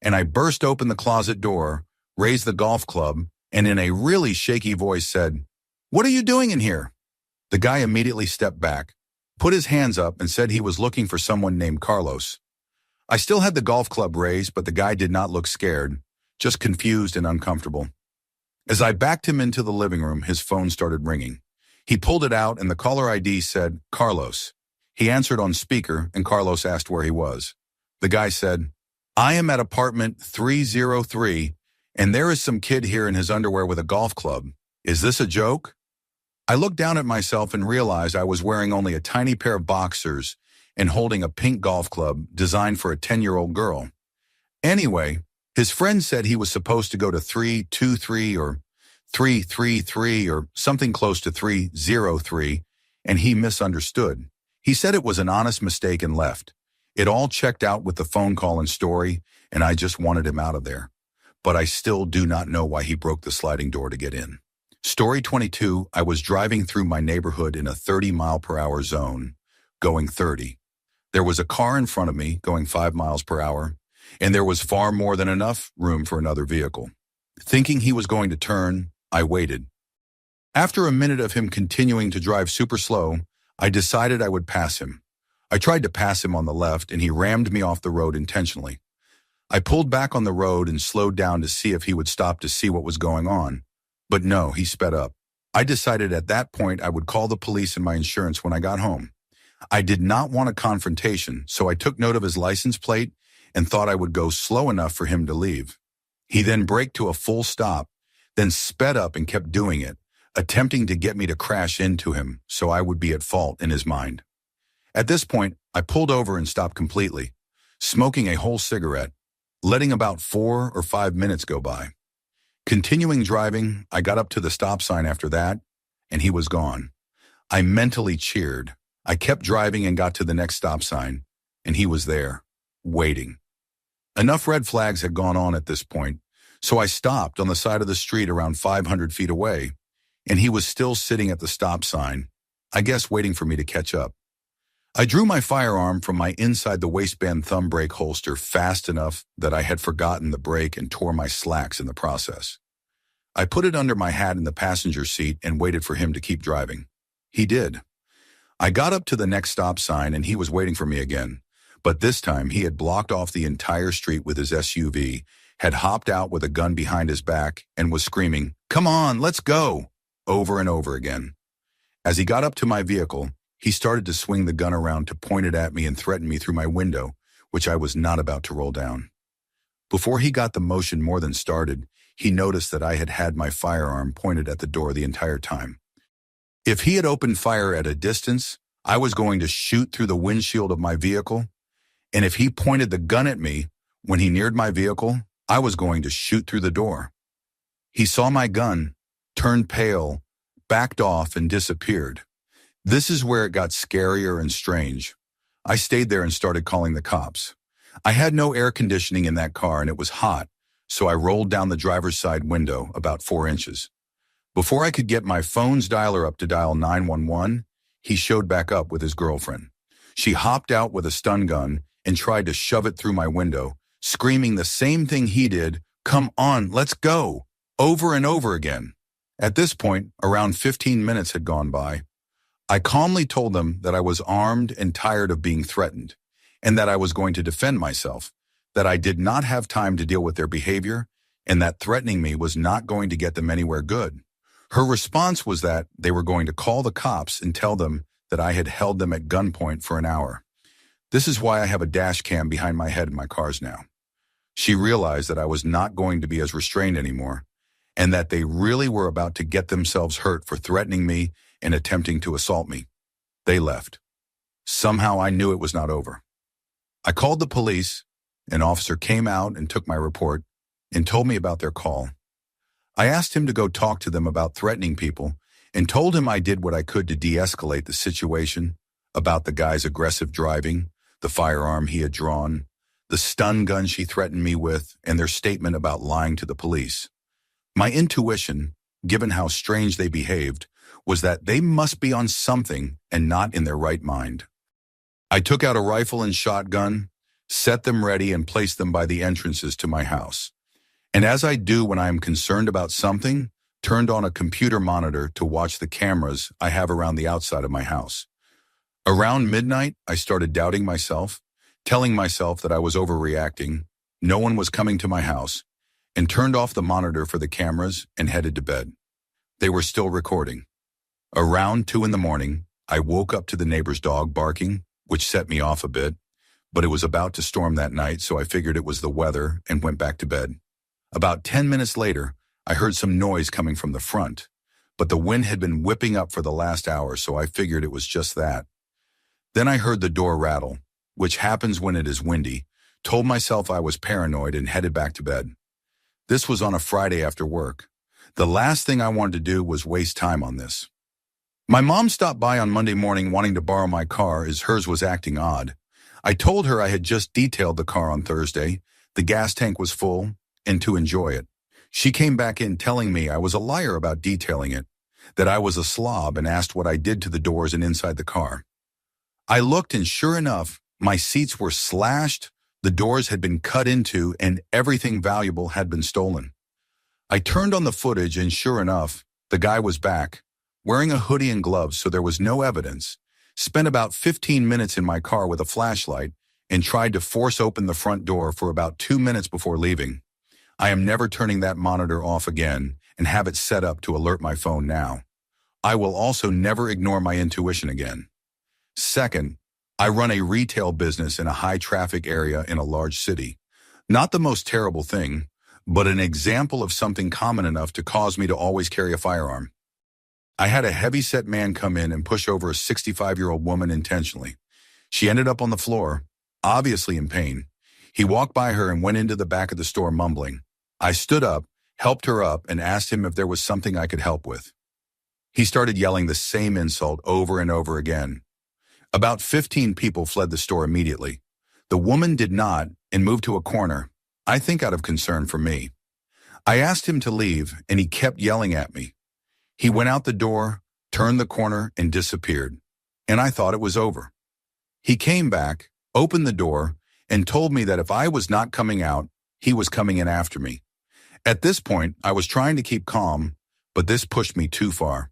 and I burst open the closet door, raised the golf club, and in a really shaky voice said, "What are you doing in here?" The guy immediately stepped back, put his hands up, and said he was looking for someone named Carlos. I still had the golf club raised, but the guy did not look scared, just confused and uncomfortable. As I backed him into the living room, his phone started ringing. He pulled it out and the caller ID said, "Carlos." He answered on speaker and Carlos asked where he was. The guy said, "I am at apartment 303 and there is some kid here in his underwear with a golf club. Is this a joke?" I looked down at myself and realized I was wearing only a tiny pair of boxers and holding a pink golf club designed for a 10-year-old girl. Anyway, his friend said he was supposed to go to 323 or 333 or something close to 303, and he misunderstood. He said it was an honest mistake and left. It all checked out with the phone call and story, and I just wanted him out of there. But I still do not know why he broke the sliding door to get in. Story 22, I was driving through my neighborhood in a 30-mile-per-hour zone, going 30. There was a car in front of me going 5 miles per hour, and there was far more than enough room for another vehicle. Thinking he was going to turn, I waited. After a minute of him continuing to drive super slow, I decided I would pass him. I tried to pass him on the left, and he rammed me off the road intentionally. I pulled back on the road and slowed down to see if he would stop to see what was going on. But no, he sped up. I decided at that point I would call the police and my insurance when I got home. I did not want a confrontation, so I took note of his license plate and thought I would go slow enough for him to leave. He then braked to a full stop, then sped up and kept doing it, attempting to get me to crash into him so I would be at fault in his mind. At this point, I pulled over and stopped completely, smoking a whole cigarette, letting about 4 or 5 minutes go by. Continuing driving, I got up to the stop sign after that, and he was gone. I mentally cheered. I kept driving and got to the next stop sign, and he was there, waiting. Enough red flags had gone on at this point, so I stopped on the side of the street around 500 feet away, and he was still sitting at the stop sign, I guess waiting for me to catch up. I drew my firearm from my inside the waistband thumb brake holster fast enough that I had forgotten the brake and tore my slacks in the process. I put it under my hat in the passenger seat and waited for him to keep driving. He did. I got up to the next stop sign and he was waiting for me again, but this time he had blocked off the entire street with his SUV, had hopped out with a gun behind his back, and was screaming, "Come on, let's go," over and over again. As he got up to my vehicle, he started to swing the gun around to point it at me and threaten me through my window, which I was not about to roll down. Before he got the motion more than started, he noticed that I had had my firearm pointed at the door the entire time. If he had opened fire at a distance, I was going to shoot through the windshield of my vehicle, and if he pointed the gun at me when he neared my vehicle, I was going to shoot through the door. He saw my gun, turned pale, backed off, and disappeared. This is where it got scarier and strange. I stayed there and started calling the cops. I had no air conditioning in that car and it was hot, so I rolled down the driver's side window about 4 inches. Before I could get my phone's dialer up to dial 911, he showed back up with his girlfriend. She hopped out with a stun gun and tried to shove it through my window, screaming the same thing he did, "Come on, let's go," over and over again. At this point, around 15 minutes had gone by. I calmly told them that I was armed and tired of being threatened, and that I was going to defend myself, that I did not have time to deal with their behavior, and that threatening me was not going to get them anywhere good. Her response was that they were going to call the cops and tell them that I had held them at gunpoint for an hour. This is why I have a dash cam behind my head in my cars now. She realized that I was not going to be as restrained anymore, and that they really were about to get themselves hurt for threatening me and attempting to assault me. They left. Somehow I knew it was not over. I called the police. An officer came out and took my report and told me about their call. I asked him to go talk to them about threatening people and told him I did what I could to de-escalate the situation, about the guy's aggressive driving, the firearm he had drawn, the stun gun she threatened me with, and their statement about lying to the police. My intuition, given how strange they behaved, was that they must be on something and not in their right mind. I took out a rifle and shotgun, set them ready, and placed them by the entrances to my house. And as I do when I am concerned about something, turned on a computer monitor to watch the cameras I have around the outside of my house. Around midnight, I started doubting myself, telling myself that I was overreacting, no one was coming to my house, and turned off the monitor for the cameras and headed to bed. They were still recording. Around 2 in the morning, I woke up to the neighbor's dog barking, which set me off a bit, but it was about to storm that night, so I figured it was the weather and went back to bed. About 10 minutes later, I heard some noise coming from the front, but the wind had been whipping up for the last hour, so I figured it was just that. Then I heard the door rattle, which happens when it is windy, told myself I was paranoid and headed back to bed. This was on a Friday after work. The last thing I wanted to do was waste time on this. My mom stopped by on Monday morning wanting to borrow my car as hers was acting odd. I told her I had just detailed the car on Thursday, the gas tank was full, and to enjoy it. She came back in telling me I was a liar about detailing it, that I was a slob, and asked what I did to the doors and inside the car. I looked, and sure enough, my seats were slashed, the doors had been cut into, and everything valuable had been stolen. I turned on the footage, and sure enough, the guy was back, wearing a hoodie and gloves, so there was no evidence, spent about 15 minutes in my car with a flashlight, and tried to force open the front door for about 2 minutes before leaving. I am never turning that monitor off again and have it set up to alert my phone now. I will also never ignore my intuition again. Second, I run a retail business in a high-traffic area in a large city. Not the most terrible thing, but an example of something common enough to cause me to always carry a firearm. I had a heavy-set man come in and push over a 65-year-old woman intentionally. She ended up on the floor, obviously in pain. He walked by her and went into the back of the store mumbling. I stood up, helped her up, and asked him if there was something I could help with. He started yelling the same insult over and over again. About 15 people fled the store immediately. The woman did not and moved to a corner, I think out of concern for me. I asked him to leave, and he kept yelling at me. He went out the door, turned the corner, and disappeared, and I thought it was over. He came back, opened the door, and told me that if I was not coming out, he was coming in after me. At this point, I was trying to keep calm, but this pushed me too far.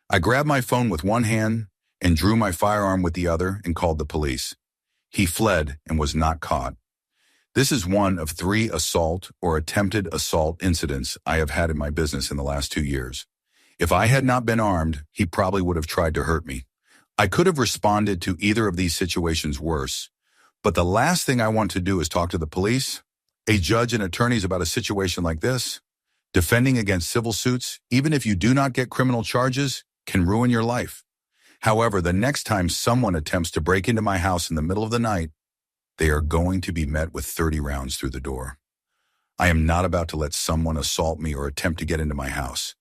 I grabbed my phone with one hand and drew my firearm with the other and called the police. He fled and was not caught. This is one of 3 assault or attempted assault incidents I have had in my business in the last 2 years. If I had not been armed, he probably would have tried to hurt me. I could have responded to either of these situations worse, but the last thing I want to do is talk to the police, a judge, and attorneys about a situation like this. Defending against civil suits, even if you do not get criminal charges, can ruin your life. However, the next time someone attempts to break into my house in the middle of the night, they are going to be met with 30 rounds through the door. I am not about to let someone assault me or attempt to get into my house.